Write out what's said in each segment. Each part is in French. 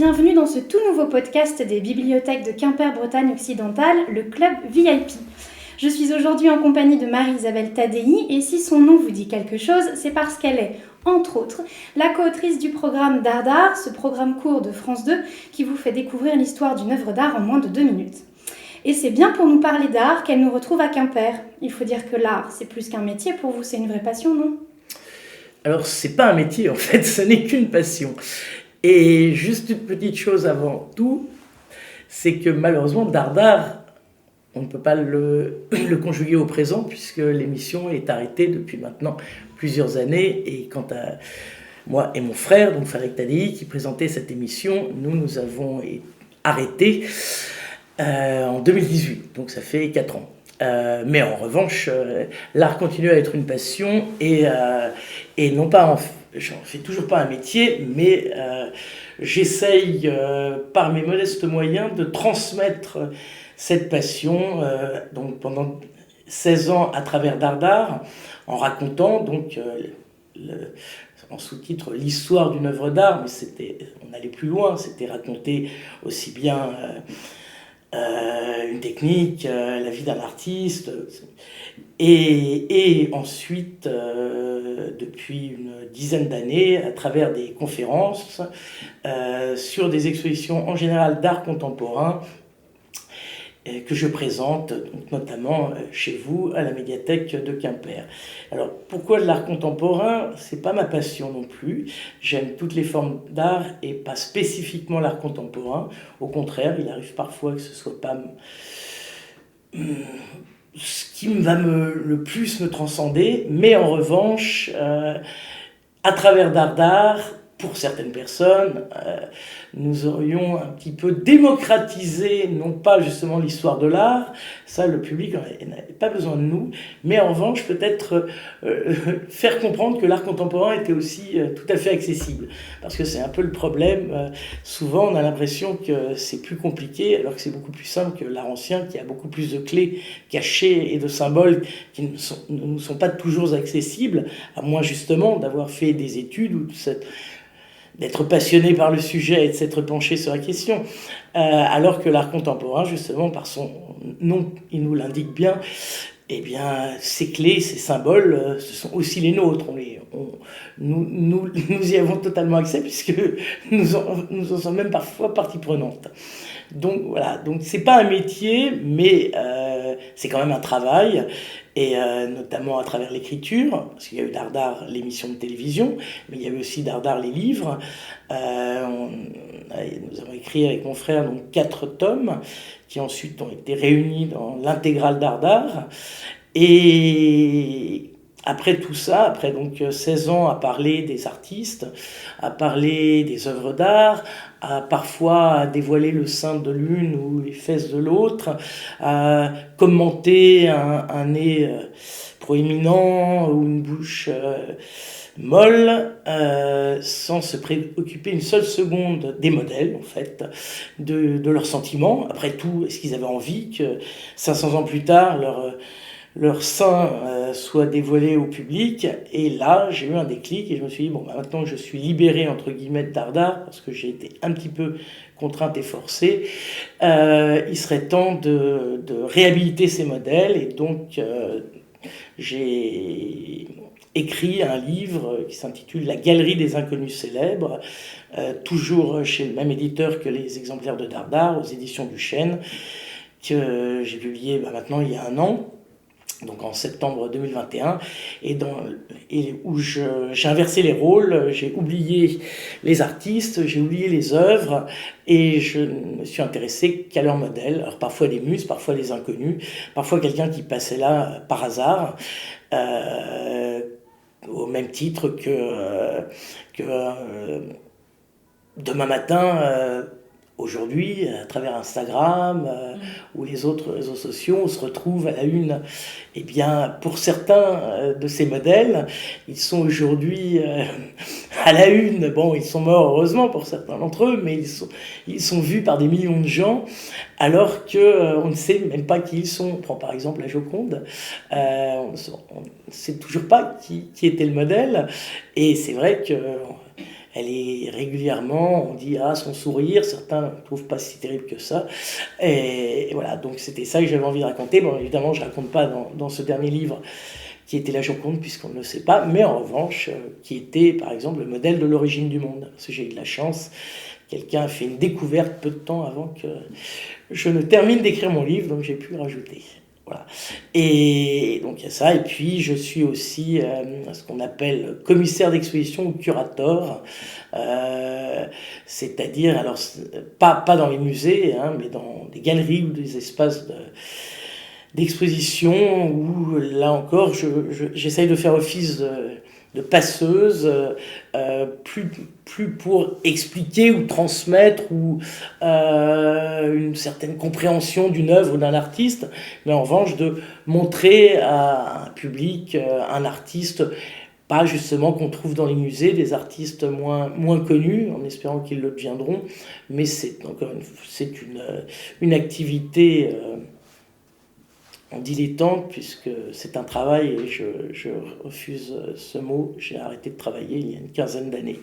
bienvenue dans ce tout nouveau podcast des bibliothèques de Quimper-Bretagne occidentale, le Club VIP. Je suis aujourd'hui en compagnie de Marie-Isabelle Tadei et si son nom vous dit quelque chose, c'est parce qu'elle est, entre autres, la co-autrice du programme Dardar, ce programme court de France 2 qui vous fait découvrir l'histoire d'une œuvre d'art en moins de 2 minutes. Et c'est bien pour nous parler d'art qu'elle nous retrouve à Quimper. Il faut dire que l'art, c'est plus qu'un métier pour vous, c'est une vraie passion, non ? Alors, c'est pas un métier, en fait, ce n'est qu'une passion. Et juste une petite chose avant tout, c'est que malheureusement, Dardar, on ne peut pas le conjuguer au présent, puisque l'émission est arrêtée depuis maintenant plusieurs années. Et quant à moi et mon frère, donc Farid Tadei, qui présentait cette émission, nous avons arrêté en 2018, donc ça fait 4 ans. Mais en revanche, l'art continue à être une passion et non pas, j'en fais toujours pas un métier, mais j'essaye par mes modestes moyens de transmettre cette passion donc pendant 16 ans à travers Dardar, en racontant donc en sous-titre l'histoire d'une œuvre d'art, mais on allait plus loin, c'était raconter aussi bien une technique, la vie d'un artiste, et ensuite, depuis une dizaine d'années, à travers des conférences, sur des expositions en général d'art contemporain, que je présente, notamment chez vous, à la médiathèque de Quimper. Alors, pourquoi de l'art contemporain ? C'est pas ma passion non plus. J'aime toutes les formes d'art et pas spécifiquement l'art contemporain. Au contraire, il arrive parfois que ce soit pas ce qui va le plus me transcender, mais en revanche, à travers Dardar, pour certaines personnes, nous aurions un petit peu démocratisé, non pas justement l'histoire de l'art, ça le public n'avait pas besoin de nous, mais en revanche peut-être faire comprendre que l'art contemporain était aussi tout à fait accessible. Parce que c'est un peu le problème, souvent on a l'impression que c'est plus compliqué, alors que c'est beaucoup plus simple que l'art ancien, qui a beaucoup plus de clés cachées et de symboles qui ne nous sont pas toujours accessibles, à moins justement d'avoir fait des études ou d'être passionné par le sujet et de s'être penché sur la question, alors que l'art contemporain, justement, par son nom, il nous l'indique bien, eh bien, ces clés, ces symboles, ce sont aussi les nôtres. Nous y avons totalement accès, puisque nous en sommes même parfois partie prenante. Donc voilà, donc c'est pas un métier, mais c'est quand même un travail, et notamment à travers l'écriture, parce qu'il y a eu Dardar, l'émission de télévision, mais il y a eu aussi Dardar, les livres. Nous avons écrit avec mon frère donc 4 tomes, qui ensuite ont été réunis dans l'intégrale Dardar. Et après tout ça, après donc 16 ans à parler des artistes, à parler des œuvres d'art, à parfois dévoiler le sein de l'une ou les fesses de l'autre, à commenter un nez proéminent ou une bouche molle, sans se préoccuper une seule seconde des modèles, en fait, de leurs sentiments. Après tout, est-ce qu'ils avaient envie que 500 ans plus tard, leur sein soit dévoilé au public? Et là, j'ai eu un déclic et je me suis dit, bon, maintenant que je suis libéré, entre guillemets, de Dardar, parce que j'ai été un petit peu contrainte et forcée, il serait temps de réhabiliter ces modèles. Et donc, j'ai écrit un livre qui s'intitule « La galerie des inconnus célèbres », toujours chez le même éditeur que les exemplaires de Dardar, aux éditions du Chêne, que j'ai publié maintenant il y a 1 an. Donc en septembre 2021, et où j'ai inversé les rôles, j'ai oublié les artistes, j'ai oublié les œuvres, et je me suis intéressé qu'à leurs modèles. Alors parfois des muses, parfois des inconnus, parfois quelqu'un qui passait là par hasard, au même titre que demain matin... Aujourd'hui, à travers Instagram ou les autres réseaux sociaux, on se retrouve à la une. Eh bien, pour certains de ces modèles, ils sont aujourd'hui à la une. Bon, ils sont morts, heureusement, pour certains d'entre eux, mais ils sont vus par des millions de gens, alors qu'on ne sait même pas qui ils sont. On prend par exemple la Joconde. On ne sait toujours pas qui était le modèle. Et c'est vrai que... Elle est régulièrement, on dit, ah, son sourire, certains ne trouvent pas si terrible que ça. Et voilà, donc c'était ça que j'avais envie de raconter. Bon, évidemment, je ne raconte pas dans ce dernier livre qui était la Joconde, puisqu'on ne le sait pas, mais en revanche, qui était, par exemple, le modèle de l'origine du monde. Parce que j'ai eu de la chance, quelqu'un a fait une découverte peu de temps avant que je ne termine d'écrire mon livre, donc j'ai pu rajouter. Voilà. Et donc il y a ça, et puis je suis aussi ce qu'on appelle commissaire d'exposition ou curator, c'est-à-dire, alors pas dans les musées, hein, mais dans des galeries ou des espaces d'exposition où là encore j'essaye de faire office de passeuse, plus pour expliquer ou transmettre ou une certaine compréhension d'une œuvre ou d'un artiste, mais en revanche de montrer à un public un artiste, pas justement qu'on trouve dans les musées, des artistes moins connus, en espérant qu'ils le deviendront, mais c'est une activité dilettante, puisque c'est un travail et je refuse ce mot. J'ai arrêté de travailler il y a une quinzaine d'années.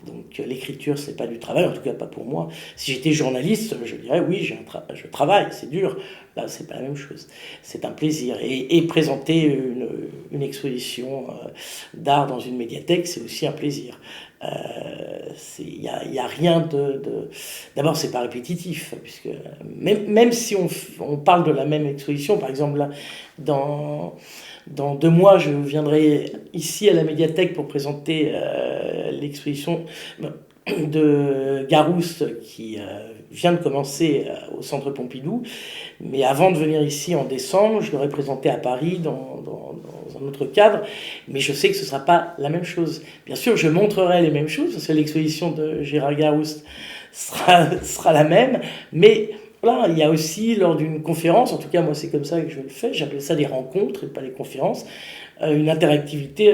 Donc l'écriture, c'est pas du travail, en tout cas pas pour moi. Si j'étais journaliste, je dirais oui, je travaille, c'est dur. Là, c'est pas la même chose. C'est un plaisir. Et présenter une exposition d'art dans une médiathèque, c'est aussi un plaisir. Il y a rien D'abord, c'est pas répétitif, puisque même si on parle de la même exposition, par exemple, là, dans 2 mois, je viendrai ici à la médiathèque pour présenter l'exposition de Garouste qui vient de commencer au Centre Pompidou. Mais avant de venir ici en décembre, je l'aurais présenté à Paris dans un autre cadre. Mais je sais que ce ne sera pas la même chose. Bien sûr, je montrerai les mêmes choses, parce que l'exposition de Gérard Garouste sera la même. Mais voilà, il y a aussi, lors d'une conférence, en tout cas moi c'est comme ça que je le fais, j'appelle ça des rencontres et pas des conférences, une interactivité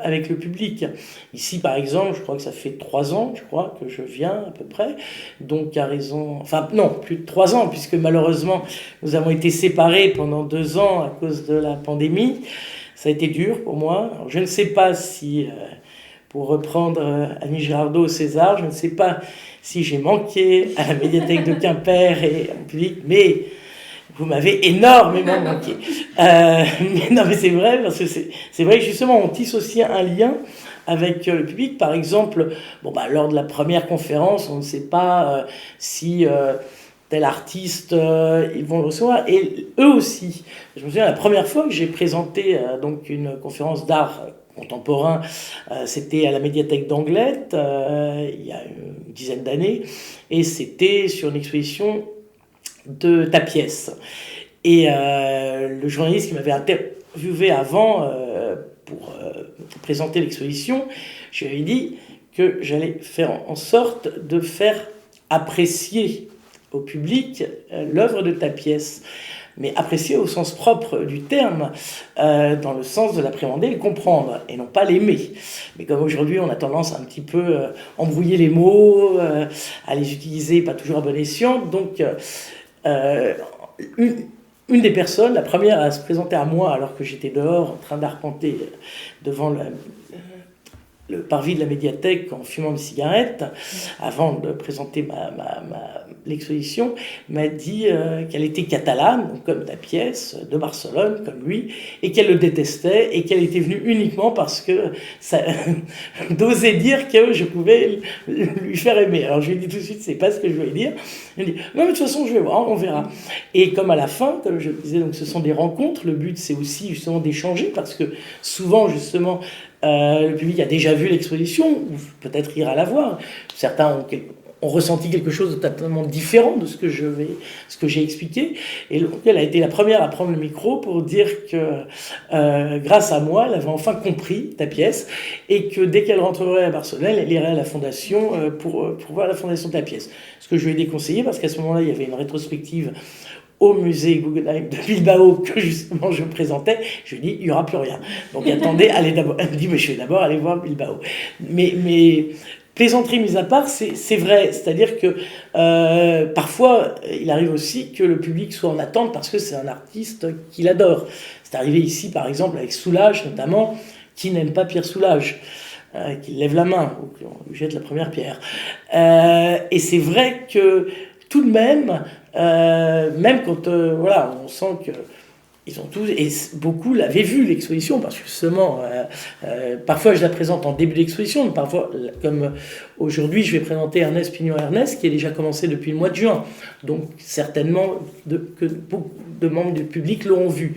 avec le public. Ici par exemple, je crois que ça fait 3 ans, que je viens à peu près, donc à raison, enfin non, plus de 3 ans, puisque malheureusement nous avons été séparés pendant 2 ans à cause de la pandémie. Ça a été dur pour moi. Alors, je ne sais pas si, pour reprendre Annie Girardot au César, je ne sais pas si j'ai manqué à la médiathèque de Quimper et en public, mais vous m'avez énormément manqué. Mais non, mais c'est vrai, parce que c'est vrai que justement, on tisse aussi un lien avec le public. Par exemple, lors de la première conférence, on ne sait pas si tel artiste, ils vont le recevoir, et eux aussi. Je me souviens, la première fois que j'ai présenté donc une conférence d'art contemporain, c'était à la médiathèque d'Anglet, il y a une dizaine d'années, et c'était sur une exposition de Tapiès. Et le journaliste qui m'avait interviewé avant pour présenter l'exposition, je lui avais dit que j'allais faire en sorte de faire apprécier au public l'œuvre de Tapiès, mais apprécier au sens propre du terme, dans le sens de l'appréhender et le comprendre, et non pas l'aimer. Mais comme aujourd'hui on a tendance à un petit peu embrouiller les mots, à les utiliser pas toujours à bon escient, donc une des personnes, la première à se présenter à moi alors que j'étais dehors en train d'arpenter devant le parvis de la médiathèque en fumant une cigarette, avant de présenter l'exposition, m'a dit qu'elle était catalane, donc comme Tapiès, de Barcelone, comme lui, et qu'elle le détestait, et qu'elle était venue uniquement parce que ça d'oser dire que je pouvais lui faire aimer. Alors je lui ai dit tout de suite, c'est pas ce que je voulais dire. Elle m'a dit, non mais de toute façon je vais voir, on verra. Et comme à la fin, comme je le disais, donc ce sont des rencontres, le but c'est aussi justement d'échanger, parce que souvent justement, le public a déjà vu l'exposition, ou peut-être ira la voir. Certains ont ressenti quelque chose de totalement différent de ce que j'ai expliqué. Et donc, elle a été la première à prendre le micro pour dire que, grâce à moi, elle avait enfin compris Tapiès, et que dès qu'elle rentrerait à Barcelone, elle irait à la fondation pour voir la fondation Tapiès. Ce que je lui ai déconseillé, parce qu'à ce moment-là, il y avait une rétrospective au musée Guggenheim de Bilbao que justement je présentais. Je lui ai dit, il n'y aura plus rien. Donc attendez, allez d'abord. Elle me dit, mais je vais d'abord aller voir Bilbao. Mais plaisanterie mise à part, c'est vrai. C'est-à-dire que parfois, il arrive aussi que le public soit en attente parce que c'est un artiste qu'il adore. C'est arrivé ici, par exemple, avec Soulages, notamment, qui n'aime pas Pierre Soulages. qu'il lève la main ou qu'on lui jette la première pierre. Et c'est vrai que tout de même, même quand voilà, on sent que ils ont tous, et beaucoup l'avaient vu l'exposition, parce que justement, parfois je la présente en début d'exposition, parfois, comme aujourd'hui, je vais présenter Ernest Pignon-Ernest, qui a déjà commencé depuis le mois de juin. Donc certainement que beaucoup de membres du public l'auront vu.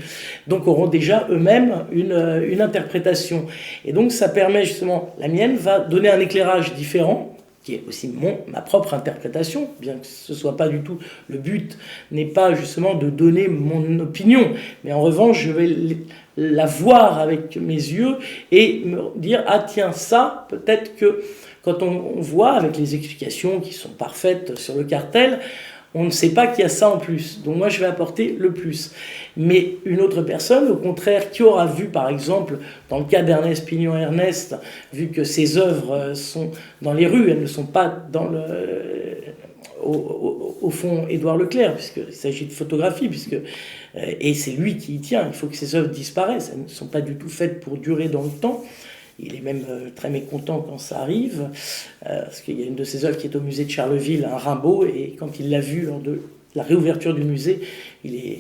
Donc auront déjà eux-mêmes une interprétation. Et donc ça permet justement, la mienne va donner un éclairage différent, qui est aussi ma propre interprétation, bien que ce ne soit pas du tout, le but n'est pas justement de donner mon opinion, mais en revanche, je vais la voir avec mes yeux et me dire, ah tiens, ça, peut-être que quand on voit avec les explications qui sont parfaites sur le cartel, on ne sait pas qu'il y a ça en plus. Donc moi, je vais apporter le plus. Mais une autre personne, au contraire, qui aura vu, par exemple, dans le cas d'Ernest Pignon-Ernest, vu que ses œuvres sont dans les rues, elles ne sont pas dans au fond Édouard Leclerc, puisqu'il s'agit de photographie, et c'est lui qui y tient. Il faut que ses œuvres disparaissent. Elles ne sont pas du tout faites pour durer dans le temps. Il est même très mécontent quand ça arrive, parce qu'il y a une de ses œuvres qui est au musée de Charleville, un Rimbaud, et quand il l'a vu lors de la réouverture du musée,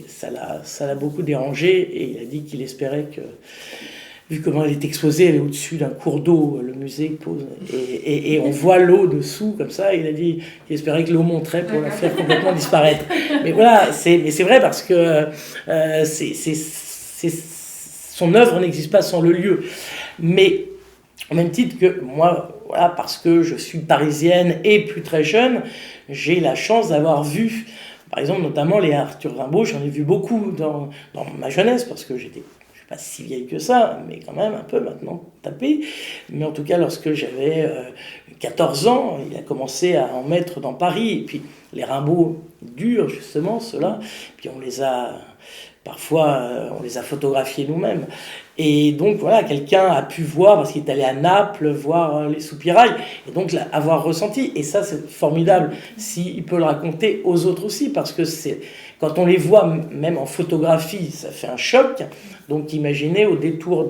ça l'a beaucoup dérangé, et il a dit qu'il espérait que, vu comment elle est exposée, elle est au-dessus d'un cours d'eau, le musée pose, et on voit l'eau dessous, comme ça, il a dit qu'il espérait que l'eau monterait pour la faire complètement disparaître. Mais voilà, c'est vrai parce que son œuvre n'existe pas sans le lieu. Mais au même titre que moi, voilà, parce que je suis parisienne et plus très jeune, j'ai la chance d'avoir vu, par exemple, notamment les Arthur Rimbaud, j'en ai vu beaucoup dans ma jeunesse, parce que je ne suis pas si vieille que ça, mais quand même un peu maintenant tapé. Mais en tout cas, lorsque j'avais 14 ans, il a commencé à en mettre dans Paris. Et puis les Rimbaud durs, justement, ceux-là, puis on les a photographiés nous-mêmes. Et donc voilà, quelqu'un a pu voir, parce qu'il est allé à Naples, voir les soupirails, et donc avoir ressenti. Et ça, c'est formidable s'il peut le raconter aux autres aussi, parce que quand on les voit, même en photographie, ça fait un choc. Donc imaginez, au détour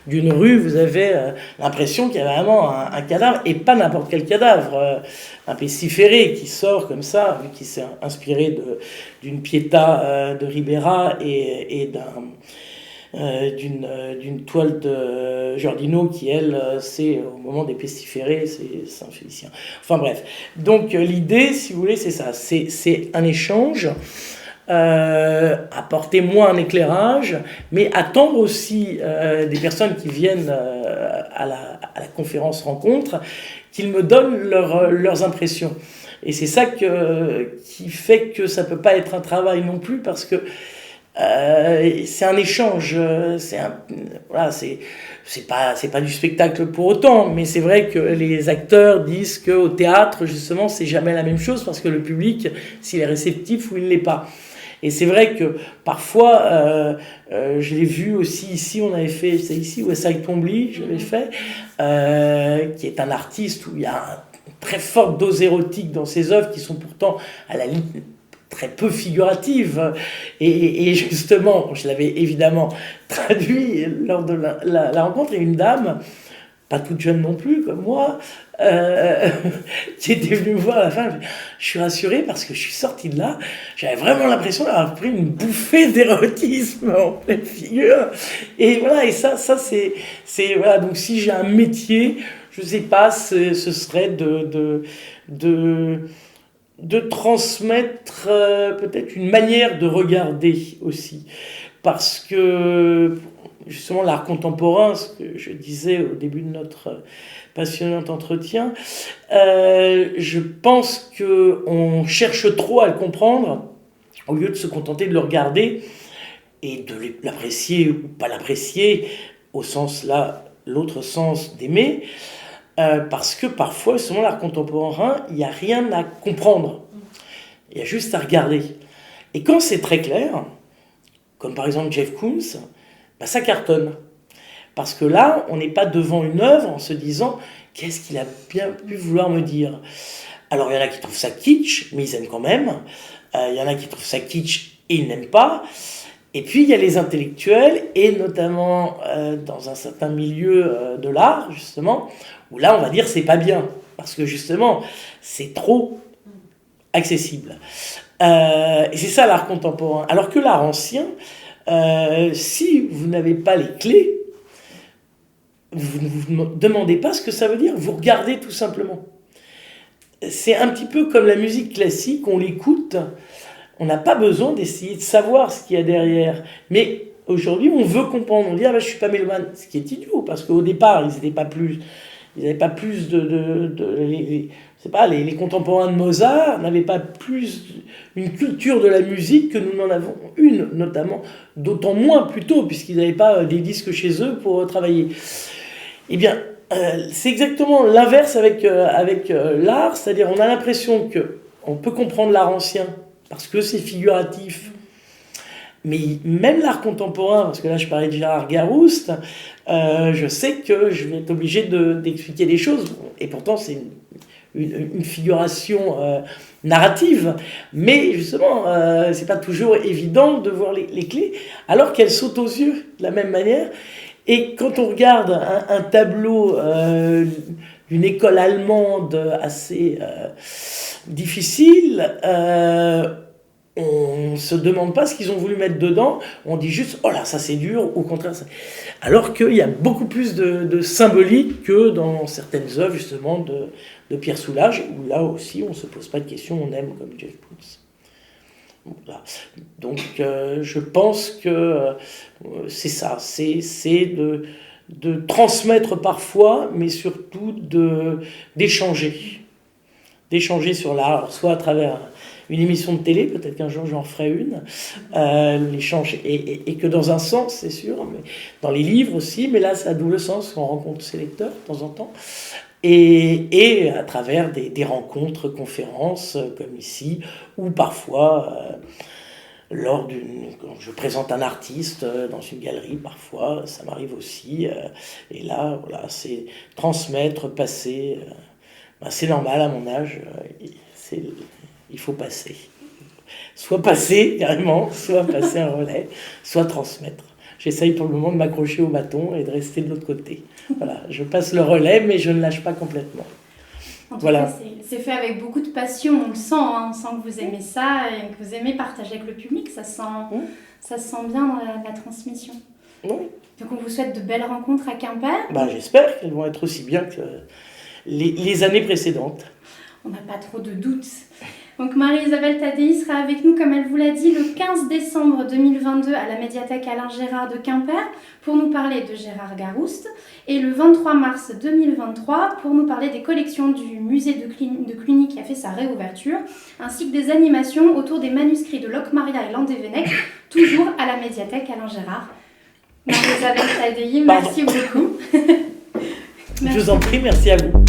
d'une rue, vous avez l'impression qu'il y a vraiment un cadavre, et pas n'importe quel cadavre, un pestiféré qui sort comme ça, qui s'est inspiré d'une Pietà de Ribera et d'une toile de Giordino qui, elle, c'est au moment des pestiférés, c'est Saint-Félicien. Enfin bref. Donc l'idée, si vous voulez, c'est ça. C'est un échange, apporter moi un éclairage, mais attendre aussi des personnes qui viennent à la conférence rencontre, qu'ils me donnent leurs impressions. Et c'est ça qui fait que ça ne peut pas être un travail non plus, parce que c'est un échange, c'est pas du spectacle pour autant, mais c'est vrai que les acteurs disent qu'au théâtre, justement, c'est jamais la même chose, parce que le public, s'il est réceptif ou il ne l'est pas. Et c'est vrai que parfois, je l'ai vu aussi ici, on avait fait, c'est ici, où Essay Tombly, je l'ai fait, qui est un artiste où il y a une très forte dose érotique dans ses œuvres, qui sont pourtant à la limite très peu figurative, et justement, je l'avais évidemment traduit lors de la rencontre, et une dame, pas toute jeune non plus, comme moi, qui était venue me voir à la fin. Je suis rassuré parce que je suis sorti de là, j'avais vraiment l'impression d'avoir pris une bouffée d'érotisme en pleine figure, et voilà, et ça c'est voilà, donc si j'ai un métier, je sais pas, ce serait de transmettre peut-être une manière de regarder aussi. Parce que, justement, l'art contemporain, ce que je disais au début de notre passionnant entretien, je pense qu'on cherche trop à le comprendre, au lieu de se contenter de le regarder et de l'apprécier ou pas l'apprécier, au sens là, l'autre sens d'aimer. Parce que parfois, selon l'art contemporain, il n'y a rien à comprendre. Il y a juste à regarder. Et quand c'est très clair, comme par exemple Jeff Koons, ça cartonne. Parce que là, on n'est pas devant une œuvre en se disant « qu'est-ce qu'il a bien pu vouloir me dire ?» Alors, il y en a qui trouvent ça kitsch, mais ils aiment quand même. Il y en a qui trouvent ça kitsch et ils n'aiment pas. Et puis il y a les intellectuels, et notamment dans un certain milieu de l'art, justement, où là on va dire c'est pas bien, parce que justement c'est trop accessible. Et c'est ça l'art contemporain. Alors que l'art ancien, si vous n'avez pas les clés, vous ne vous demandez pas ce que ça veut dire, vous regardez tout simplement. C'est un petit peu comme la musique classique, on l'écoute, on n'a pas besoin d'essayer de savoir ce qu'il y a derrière. Mais aujourd'hui, on veut comprendre, on dit « Ah ben, je ne suis pas mélomane », ce qui est idiot, parce qu'au départ, ils n'avaient pas plus les contemporains de Mozart n'avaient pas plus une culture de la musique que nous n'en avons une, notamment, d'autant moins plutôt, puisqu'ils n'avaient pas des disques chez eux pour travailler. Eh bien, c'est exactement l'inverse avec l'art, c'est-à-dire on a l'impression qu'on peut comprendre l'art ancien parce que c'est figuratif, mais même l'art contemporain, parce que là je parlais de Gérard Garouste, je sais que je vais être obligé d'expliquer des choses, et pourtant c'est une figuration narrative, mais justement c'est pas toujours évident de voir les clés, alors qu'elles sautent aux yeux de la même manière. Et quand on regarde un tableau d'une école allemande assez difficile, on ne se demande pas ce qu'ils ont voulu mettre dedans, on dit juste « Oh là, ça c'est dur », au contraire. Alors qu'il y a beaucoup plus de symbolique que dans certaines œuvres justement de Pierre Soulages, où là aussi on ne se pose pas de questions, on aime comme Jeff Koons. Voilà. Donc je pense que c'est ça, c'est de transmettre parfois, mais surtout d'échanger sur l'art, soit à travers une émission de télé, peut-être qu'un jour j'en ferai une, l'échange, et que dans un sens, c'est sûr, mais dans les livres aussi, mais là c'est à double sens, on rencontre ses lecteurs de temps en temps, et à travers des rencontres, conférences, comme ici, ou parfois, quand je présente un artiste dans une galerie, parfois, ça m'arrive aussi, et là, voilà, c'est transmettre, passer, c'est normal à mon âge, il faut passer. Soit passer, carrément, soit passer un relais, soit transmettre. J'essaye pour le moment de m'accrocher au bâton et de rester de l'autre côté. Voilà, je passe le relais, mais je ne lâche pas complètement. En tout cas, c'est fait avec beaucoup de passion, on le sent, hein, on sent que vous aimez ça et que vous aimez partager avec le public, ça se sent bien dans la transmission. Oui. Donc on vous souhaite de belles rencontres à Quimper. J'espère qu'elles vont être aussi bien que les années précédentes. On n'a pas trop de doutes. Donc Marie-Isabelle Tadei sera avec nous, comme elle vous l'a dit, le 15 décembre 2022 à la médiathèque Alain Gérard de Quimper pour nous parler de Gérard Garouste, et le 23 mars 2023 pour nous parler des collections du musée de Cluny qui a fait sa réouverture, ainsi que des animations autour des manuscrits de Locmaria et Landévennec, toujours à la médiathèque Alain Gérard. Marie-Isabelle Tadei, merci beaucoup. Je vous en prie, merci à vous.